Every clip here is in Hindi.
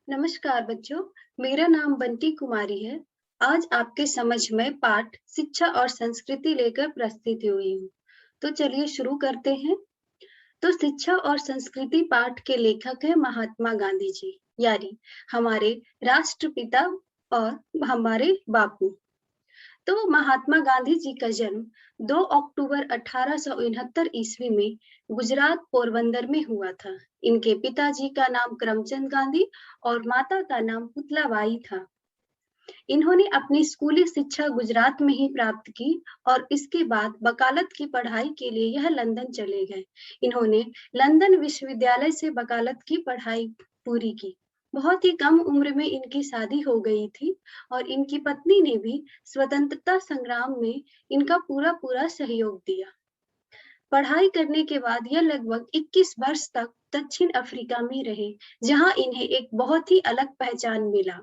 नमस्कार बच्चों, मेरा नाम बंटी कुमारी है। आज आपके समझ में पाठ शिक्षा और संस्कृति लेकर प्रस्तुत हुई हूँ। तो चलिए शुरू करते हैं। तो शिक्षा और संस्कृति पाठ के लेखक है महात्मा गांधी जी, यानी हमारे राष्ट्रपिता और हमारे बापू। तो महात्मा गांधी जी का जन्म 2 अक्टूबर 1869 ईस्वी में गुजरात पोरबंदर में हुआ था। इनके पिताजी का नाम करमचंद गांधी और माता का नाम पुतलाबाई था। इन्होंने अपनी स्कूली शिक्षा गुजरात में ही प्राप्त की और इसके बाद वकालत की पढ़ाई के लिए यह लंदन चले गए। इन्होंने लंदन विश्वविद्यालय से वकालत की पढ़ाई पूरी की। बहुत ही कम उम्र में इनकी शादी हो गई थी और इनकी पत्नी ने भी स्वतंत्रता संग्राम में इनका पूरा सहयोग दिया। पढ़ाई करने के बाद यह लगभग 21 वर्ष तक दक्षिण अफ्रीका में रहे, जहां इन्हें एक बहुत ही अलग पहचान मिला।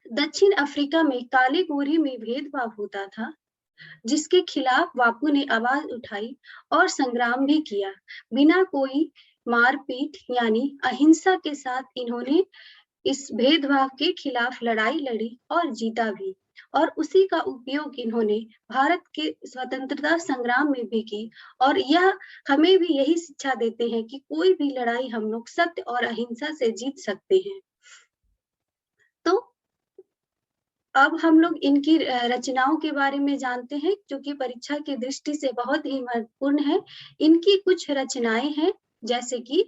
दक्षिण अफ्रीका में काले गोरे में भेदभाव होता था, जिसके खिलाफ बापू ने आवाज उठाई और संग्राम भी किया। बिना कोई मारपीट यानी अहिंसा के साथ इन्होंने इस भेदभाव के खिलाफ लड़ाई लड़ी और जीता भी। और उसी का उपयोग इन्होंने भारत के स्वतंत्रता संग्राम में भी की। और यह हमें भी यही शिक्षा देते हैं कि कोई भी लड़ाई हम लोग सत्य और अहिंसा से जीत सकते हैं। तो अब हम लोग इनकी रचनाओं के बारे में जानते हैं, जो कि परीक्षा की दृष्टि से बहुत ही महत्वपूर्ण है। इनकी कुछ रचनाएं हैं, जैसे कि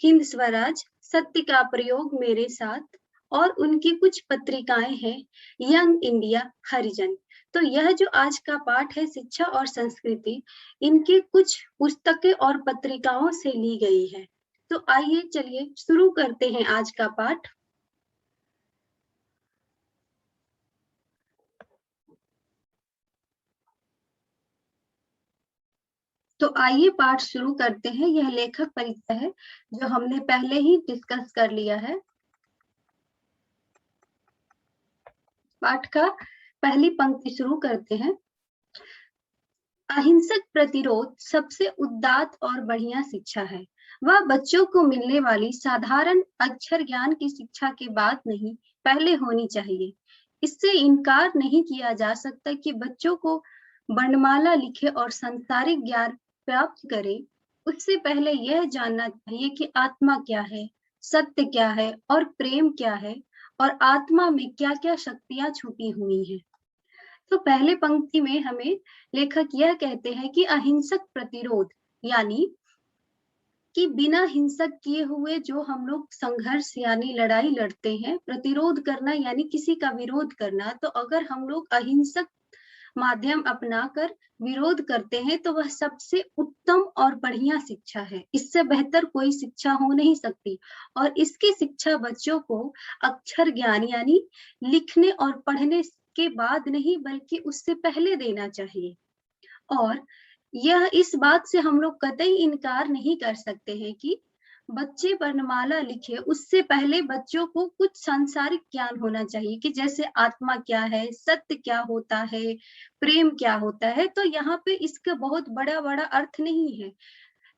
हिंद स्वराज, सत्य का प्रयोग मेरे साथ, और उनकी कुछ पत्रिकाएं हैं, यंग इंडिया, हरिजन। तो यह जो आज का पाठ है शिक्षा और संस्कृति, इनके कुछ पुस्तकें और पत्रिकाओं से ली गई है। तो आइए चलिए शुरू करते हैं आज का पाठ। तो आइए पाठ शुरू करते हैं। यह लेखक परिचय है, जो हमने पहले ही डिस्कस कर लिया है। पाठ का पहली पंक्ति शुरू करते हैं। अहिंसक प्रतिरोध सबसे उदात्त और बढ़िया शिक्षा है। वह बच्चों को मिलने वाली साधारण अक्षर ज्ञान की शिक्षा के बाद नहीं, पहले होनी चाहिए। इससे इनकार नहीं किया जा सकता कि बच्चों को वर्णमाला लिखे और सांसारिक ज्ञान प्राप्त करे, उससे पहले यह जानना चाहिए कि आत्मा क्या है, सत्य क्या है और प्रेम क्या है, और आत्मा में क्या क्या शक्तियां छुपी हुई हैं। तो पहले पंक्ति में हमें लेखक यह कहते हैं कि अहिंसक प्रतिरोध, यानी कि बिना हिंसक किए हुए जो हम लोग संघर्ष यानी लड़ाई लड़ते हैं, प्रतिरोध करना यानी किसी का विरोध करना। तो अगर हम लोग अहिंसक माध्यम अपनाकर विरोध करते हैं तो वह सबसे उत्तम और बढ़िया शिक्षा है। इससे बेहतर कोई शिक्षा हो नहीं सकती। और इसकी शिक्षा बच्चों को अक्षर ज्ञान यानी लिखने और पढ़ने के बाद नहीं, बल्कि उससे पहले देना चाहिए। और यह इस बात से हम लोग कतई इनकार नहीं कर सकते हैं कि बच्चे वर्णमाला लिखे, उससे पहले बच्चों को कुछ सांसारिक ज्ञान होना चाहिए कि जैसे आत्मा क्या है, सत्य क्या होता है, प्रेम क्या होता है। तो यहाँ पे इसका बहुत बड़ा बड़ा अर्थ नहीं है।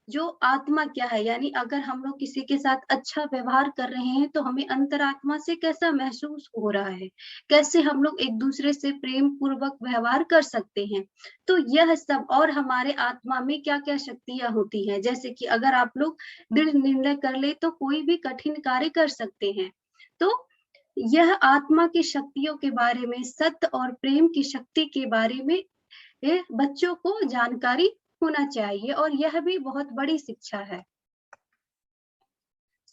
जो आत्मा क्या है, यानी अगर हम लोग किसी के साथ अच्छा व्यवहार कर रहे हैं तो हमें अंतरात्मा से कैसा महसूस हो रहा है, कैसे हम लोग एक दूसरे से प्रेम पूर्वक व्यवहार कर सकते हैं। तो यह सब, और हमारे आत्मा में क्या क्या शक्तियां होती हैं, जैसे कि अगर आप लोग दृढ़ निर्णय कर ले तो कोई भी कठिन कार्य कर सकते हैं। तो यह आत्मा की शक्तियों के बारे में, सत्य और प्रेम की शक्ति के बारे में बच्चों को जानकारी होना चाहिए, और यह भी बहुत बड़ी शिक्षा है।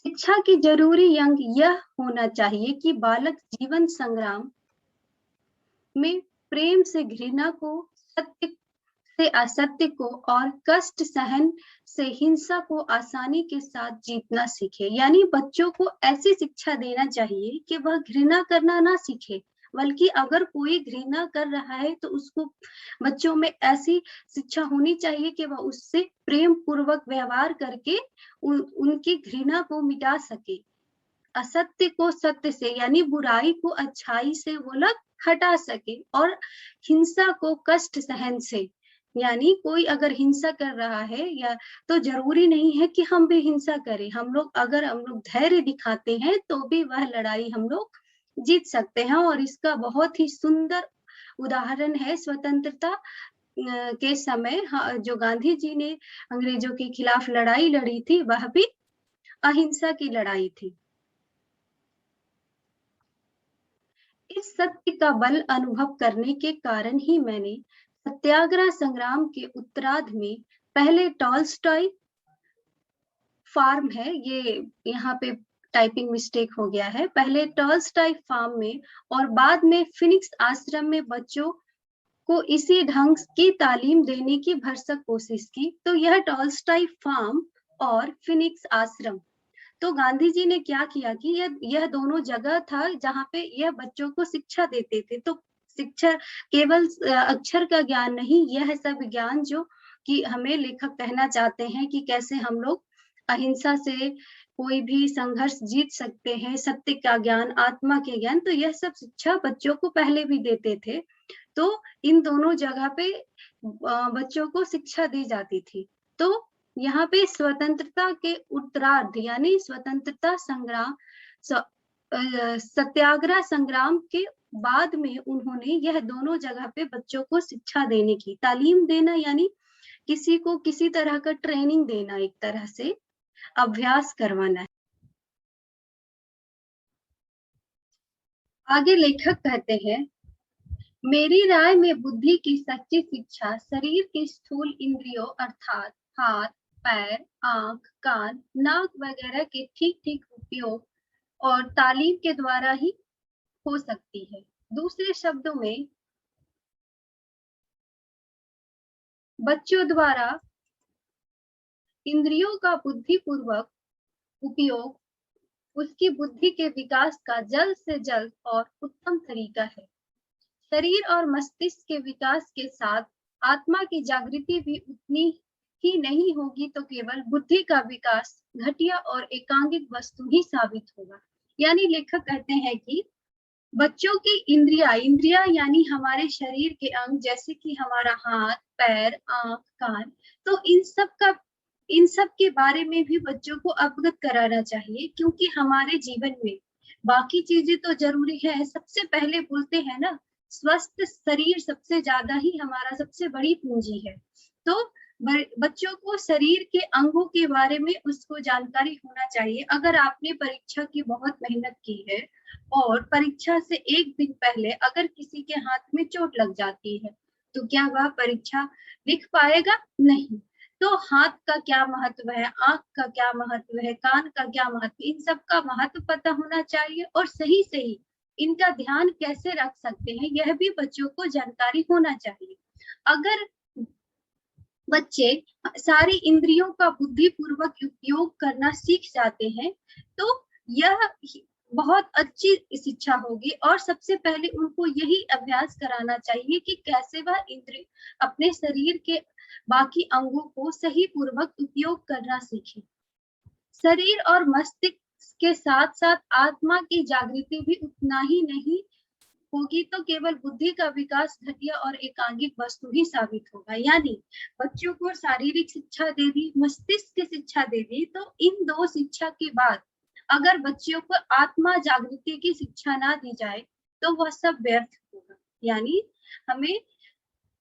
शिक्षा की जरूरी अंग यह होना चाहिए कि बालक जीवन संग्राम में प्रेम से घृणा को, सत्य से असत्य को और कष्ट सहन से हिंसा को आसानी के साथ जीतना सीखे। यानी बच्चों को ऐसी शिक्षा देना चाहिए कि वह घृणा करना ना सीखे, बल्कि अगर कोई घृणा कर रहा है तो उसको, बच्चों में ऐसी शिक्षा होनी चाहिए कि वह उससे प्रेम पूर्वक व्यवहार करके उनकी घृणा को मिटा सके। असत्य को सत्य से यानी बुराई को अच्छाई से वो लोग हटा सके, और हिंसा को कष्ट सहन से यानी कोई अगर हिंसा कर रहा है या तो जरूरी नहीं है कि हम भी हिंसा करें। हम लोग धैर्य दिखाते हैं तो भी वह लड़ाई हम लोग जीत सकते हैं। और इसका बहुत ही सुंदर उदाहरण है स्वतंत्रता के समय जो गांधी जी ने अंग्रेजों के खिलाफ लड़ाई लड़ी थी, वह भी अहिंसा की लड़ाई थी। इस सत्य का बल अनुभव करने के कारण ही मैंने सत्याग्रह संग्राम के उत्तरार्ध में पहले टॉलस्टॉय फार्म है, ये यहाँ पे टाइपिंग मिस्टेक हो गया है, पहले टॉलस्टॉय फार्म में और बाद में फिनिक्स आश्रम में बच्चों को इसी ढंग की तालीम देने की भरसक कोशिश की। तो यह टॉलस्टॉय फार्म और फिनिक्स आश्रम, तो गांधी जी ने क्या किया कि यह दोनों जगह था जहाँ पे यह बच्चों को शिक्षा देते थे। तो शिक्षा केवल अक्षर का ज्ञान नहीं, यह सब ज्ञान जो कि हमें लेखक कहना चाहते हैं कि कैसे हम लोग अहिंसा से कोई भी संघर्ष जीत सकते हैं, सत्य का ज्ञान, आत्मा के ज्ञान, तो यह सब शिक्षा बच्चों को पहले भी देते थे। तो इन दोनों जगह पे बच्चों को शिक्षा दी जाती थी। तो यहाँ पे स्वतंत्रता के उत्तरार्ध यानी स्वतंत्रता संग्राम सत्याग्रह संग्राम के बाद में उन्होंने यह दोनों जगह पे बच्चों को शिक्षा देने की, तालीम देना यानी किसी को किसी तरह का ट्रेनिंग देना, एक तरह से अभ्यास करवाना है। आगे लेखक कहते हैं, मेरी राय में बुद्धि की सच्ची शिक्षा शरीर के स्थूल इंद्रियों अर्थात हाथ, पैर, आंख, कान, नाक वगैरह के ठीक ठीक उपयोग और तालीम के द्वारा ही हो सकती है। दूसरे शब्दों में बच्चों द्वारा इंद्रियों का बुद्धिपूर्वक उपयोग उसकी बुद्धि के विकास का जल्द से जल्द और उत्तम तरीका है। शरीर और मस्तिष्क के विकास के साथ आत्मा की जागृति भी उतनी ही नहीं होगी तो केवल बुद्धि का विकास घटिया और एकांगिक वस्तु ही साबित होगा। यानी लेखक कहते हैं कि बच्चों की इंद्रिया यानी हमारे शरीर के अंग जैसे कि हमारा हाथ, पैर, आंख, कान, तो इन सब के बारे में भी बच्चों को अवगत कराना चाहिए, क्योंकि हमारे जीवन में बाकी चीजें तो जरूरी है, सबसे पहले बोलते हैं ना, स्वस्थ शरीर सबसे ज्यादा ही हमारा सबसे बड़ी पूंजी है। तो बच्चों को शरीर के अंगों के बारे में उसको जानकारी होना चाहिए। अगर आपने परीक्षा की बहुत मेहनत की है और परीक्षा से एक दिन पहले अगर किसी के हाथ में चोट लग जाती है, तो क्या वह परीक्षा लिख पाएगा? नहीं। तो हाथ का क्या महत्व है, आंख का क्या महत्व है, कान का क्या महत्व, इन सब का महत्व पता होना चाहिए और सही सही इनका ध्यान कैसे रख सकते हैं, यह भी बच्चों को जानकारी होना चाहिए। अगर बच्चे सारी इंद्रियों का बुद्धिपूर्वक उपयोग करना सीख जाते हैं तो यह बहुत अच्छी शिक्षा होगी। और सबसे पहले उनको यही अभ्यास कराना चाहिए कि कैसे वह इंद्रिय अपने शरीर के बाकी अंगों को सही पूर्वक उपयोग करना सीखे। शरीर और मस्तिष्क के साथ साथ आत्मा की जागृति भी उतना ही नहीं होगी तो केवल बुद्धि का विकास घटिया और एकांगिक वस्तु ही साबित होगा। यानी बच्चों को शारीरिक शिक्षा दे दी, मस्तिष्क की शिक्षा दे दी, तो इन दो शिक्षा के बाद अगर बच्चों को आत्मा जागृति की शिक्षा ना दी जाए तो वह सब व्यर्थ होगा। यानी हमें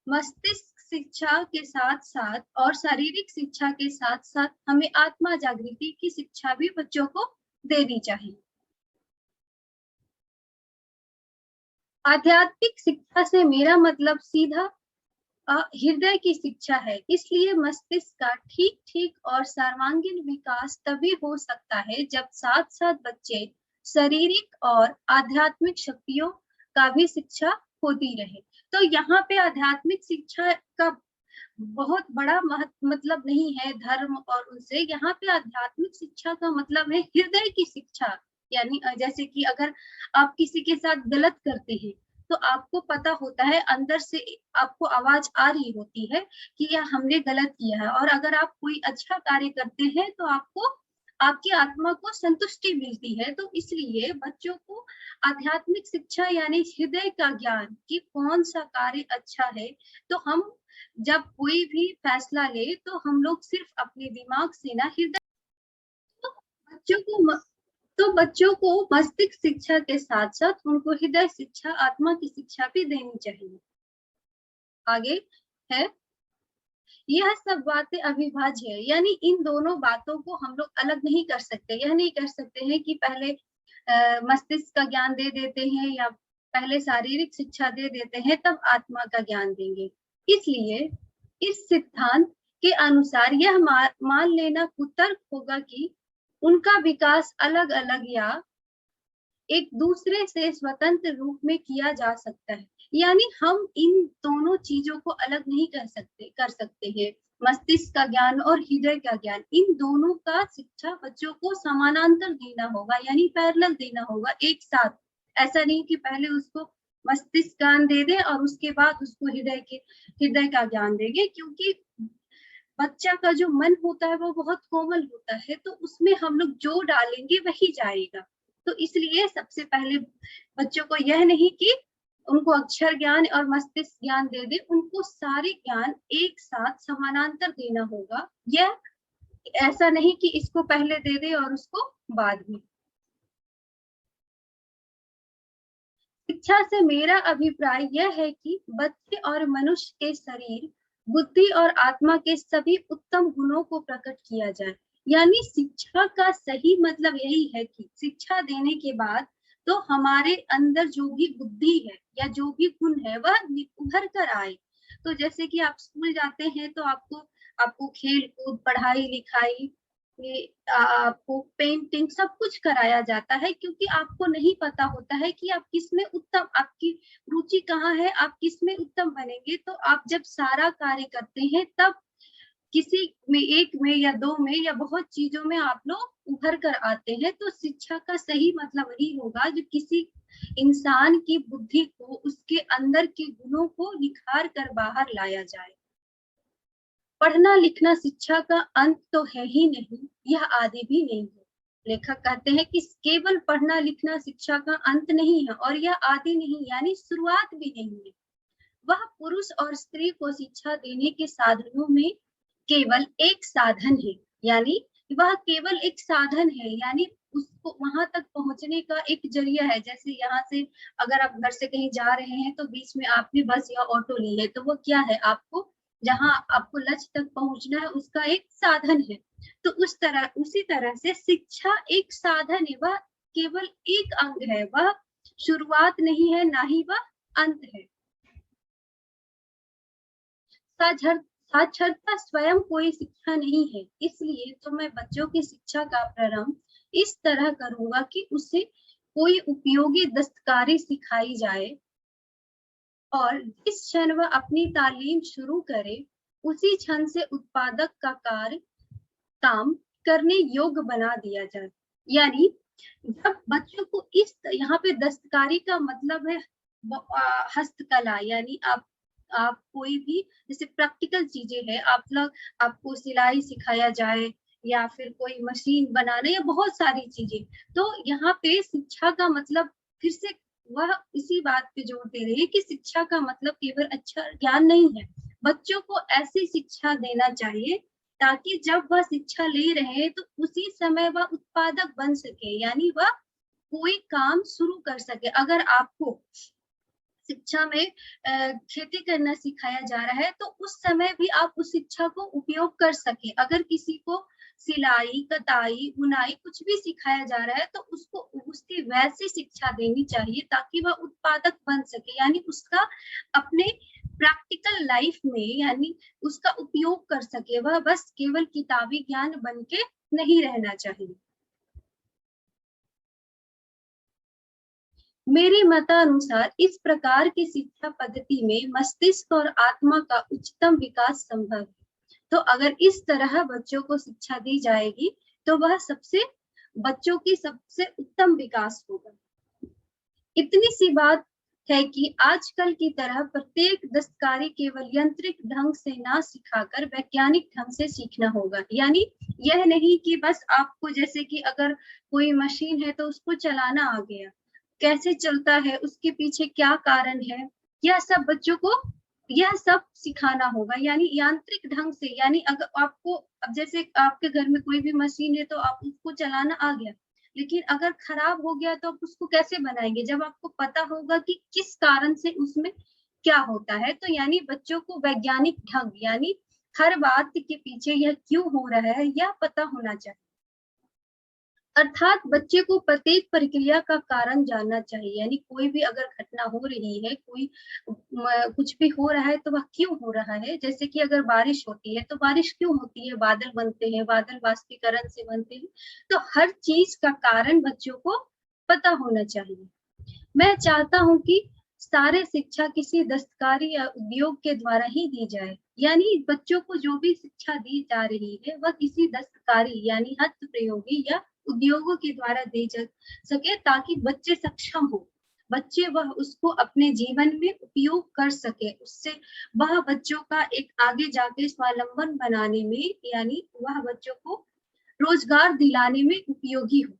मस्तिष्क शिक्षा के साथ साथ और शारीरिक शिक्षा के साथ साथ हमें आत्मा जागृति की शिक्षा भी बच्चों को देनी चाहिए। आध्यात्मिक शिक्षा से मेरा मतलब सीधा हृदय की शिक्षा है। इसलिए मस्तिष्क का ठीक ठीक और सर्वांगीण विकास तभी हो सकता है जब साथ साथ बच्चे शारीरिक और आध्यात्मिक शक्तियों का भी शिक्षा होती रहे। तो यहाँ पे आध्यात्मिक शिक्षा का बहुत बड़ा मतलब नहीं है धर्म और उनसे, यहाँ पे आध्यात्मिक शिक्षा का मतलब है हृदय की शिक्षा। यानी जैसे कि अगर आप किसी के साथ गलत करते हैं तो आपको पता होता है, अंदर से आपको आवाज आ रही होती है कि यह हमने गलत किया है। और अगर आप कोई अच्छा कार्य करते हैं तो आपको आपकी आत्मा को संतुष्टि मिलती है। तो इसलिए बच्चों को आध्यात्मिक शिक्षा यानी हृदय का ज्ञान कि कौन सा कार्य अच्छा है, तो हम जब कोई भी फैसला ले तो हम लोग सिर्फ अपने दिमाग से ना हृदय, तो बच्चों को मस्तिष्क शिक्षा के साथ साथ उनको हृदय शिक्षा, आत्मा की शिक्षा भी देनी चाहिए। आगे है, यह सब बातें अविभाज्य है, यानी इन दोनों बातों को हम लोग अलग नहीं कर सकते। यह नहीं कर सकते हैं कि पहले मस्तिष्क का ज्ञान दे देते हैं या पहले शारीरिक शिक्षा दे देते हैं तब आत्मा का ज्ञान देंगे। इसलिए इस सिद्धांत के अनुसार यह मान लेना कुतर्क होगा कि उनका विकास अलग अलग या एक दूसरे से स्वतंत्र रूप में किया जा सकता है। यानी हम इन दोनों चीजों को अलग नहीं कर सकते हैं। मस्तिष्क का ज्ञान और हृदय का ज्ञान, इन दोनों का शिक्षा बच्चों को समानांतर देना होगा, यानी पैरेलल देना होगा एक साथ। ऐसा नहीं कि पहले उसको मस्तिष्क ज्ञान दे दे और उसके बाद उसको हृदय का ज्ञान देंगे, क्योंकि बच्चा का जो मन होता है वो बहुत कोमल होता है, तो उसमें हम लोग जो डालेंगे वही जाएगा। तो इसलिए सबसे पहले बच्चों को यह नहीं कि उनको अक्षर ज्ञान और मस्तिष्क ज्ञान दे दे, उनको सारे ज्ञान एक साथ समानांतर देना होगा। यह ऐसा नहीं कि इसको पहले दे दे और उसको बाद में। शिक्षा से मेरा अभिप्राय यह है कि बच्चे और मनुष्य के शरीर, बुद्धि और आत्मा के सभी उत्तम गुणों को प्रकट किया जाए। यानी शिक्षा का सही मतलब यही है कि शिक्षा देने के बाद तो हमारे अंदर जो भी बुद्धि है या जो भी गुण है वह उभर कर आए। तो जैसे कि आप स्कूल जाते हैं तो आपको खेल कूद, पढ़ाई लिखाई, आपको पेंटिंग सब कुछ कराया जाता है, क्योंकि आपको नहीं पता होता है कि आप किसमें उत्तम, आपकी रुचि कहाँ है, आप किसमें उत्तम बनेंगे। तो आप जब सारा कार्य करते हैं तब किसी में, एक में या दो में या बहुत चीजों में आप लोग उभर कर आते हैं। तो शिक्षा का सही मतलब वही होगा जो किसी इंसान की बुद्धि को, उसके अंदर के गुणों को निखार कर बाहर लाया जाए। पढ़ना लिखना शिक्षा का अंत तो है ही नहीं, यह आदि भी नहीं है। लेखक कहते हैं कि केवल पढ़ना लिखना शिक्षा का अंत नहीं है और यह आदि नहीं, यानी शुरुआत भी नहीं है। वह पुरुष और स्त्री को शिक्षा देने के साधनों में केवल एक साधन है, यानी वह केवल एक साधन है, यानी उसको वहां तक पहुंचने का एक जरिया है। जैसे यहाँ से अगर आप घर से कहीं जा रहे हैं तो बीच में आपने बस या ऑटो ली है, तो वो क्या है, आपको जहाँ आपको लक्ष्य तक पहुंचना है उसका एक साधन है। तो उसी तरह से शिक्षा एक साधन है, वह केवल एक अंग है, वह शुरुआत नहीं है, ना ही वह अंत है। साक्षरता स्वयं कोई शिक्षा नहीं है, इसलिए तो मैं बच्चों की शिक्षा का प्रारंभ इस तरह करूंगा कि उसे कोई उपयोगी दस्तकारी सिखाई जाए और जिस क्षण वह अपनी तालीम शुरू करे उसी क्षण से उत्पादक का काम करने योग्य बना दिया जाए। यानी जब बच्चों को यहाँ पे दस्तकारी का मतलब है हस्तकला, यानी आप कोई भी जैसे प्रैक्टिकल चीजें हैं, आपको सिलाई सिखाया जाए या फिर कोई मशीन बनाना या बहुत सारी चीजें। तो यहाँ पे शिक्षा का मतलब फिर से वह इसी बात पे जोर दे रही है कि शिक्षा का मतलब केवल अच्छा ज्ञान नहीं है। बच्चों को ऐसी शिक्षा देना चाहिए ताकि जब वह शिक्षा ले रहे हैं तो उसी समय वह उत्पादक बन सके, यानी वह कोई काम शुरू कर सके। अगर आपको शिक्षा में खेती करना सिखाया जा रहा है तो उस समय भी आप उस शिक्षा को उपयोग कर सके। अगर किसी को सिलाई, कताई, बुनाई कुछ भी सिखाया जा रहा है तो उसको उसकी वैसी शिक्षा देनी चाहिए ताकि वह उत्पादक बन सके, यानी उसका अपने प्रैक्टिकल लाइफ में यानी उसका उपयोग कर सके, वह बस केवल किताबी ज्ञान बन के नहीं रहना चाहिए। मेरे मतानुसार इस प्रकार की शिक्षा पद्धति में मस्तिष्क और आत्मा का उच्चतम विकास संभव है। तो अगर इस तरह बच्चों को शिक्षा दी जाएगी तो वह बच्चों की सबसे उत्तम विकास होगा। इतनी सी बात है कि आजकल की तरह प्रत्येक दस्तकारी केवल यांत्रिक ढंग से ना सिखाकर वैज्ञानिक ढंग से सीखना होगा। यानी यह नहीं कि बस आपको, जैसे कि अगर कोई मशीन है तो उसको चलाना आ गया, कैसे चलता है, उसके पीछे क्या कारण है, यह सब बच्चों को यह सब सिखाना होगा, यानी यांत्रिक ढंग से। यानी अगर आपको, अब जैसे आपके घर में कोई भी मशीन है तो आप उसको चलाना आ गया, लेकिन अगर खराब हो गया तो आप उसको कैसे बनाएंगे जब आपको पता होगा कि किस कारण से उसमें क्या होता है। तो यानी बच्चों को वैज्ञानिक ढंग, यानी हर बात के पीछे यह क्यों हो रहा है यह पता होना चाहिए। अर्थात बच्चे को प्रत्येक प्रक्रिया का कारण जानना चाहिए, यानी कोई भी अगर घटना हो रही है, कोई कुछ भी हो रहा है तो वह क्यों हो रहा है। जैसे कि अगर बारिश होती है तो बारिश क्यों होती है, बादल बनते हैं, बादल वाष्पीकरण से बनते हैं। तो हर चीज का कारण बच्चों को पता होना चाहिए। मैं चाहता हूँ कि सारे शिक्षा किसी दस्तकारी या उद्योग के द्वारा ही दी जाए, यानी बच्चों को जो भी शिक्षा दी जा रही है वह किसी दस्तकारी यानी हस्त प्रयोगी या उद्योगों के द्वारा दी जा सके, ताकि बच्चे सक्षम हो, बच्चे वह उसको अपने जीवन में उपयोग कर सके, उससे वह बच्चों का एक आगे जाके स्वावलंबन बनाने में, यानी वह बच्चों को रोजगार दिलाने में उपयोगी हो।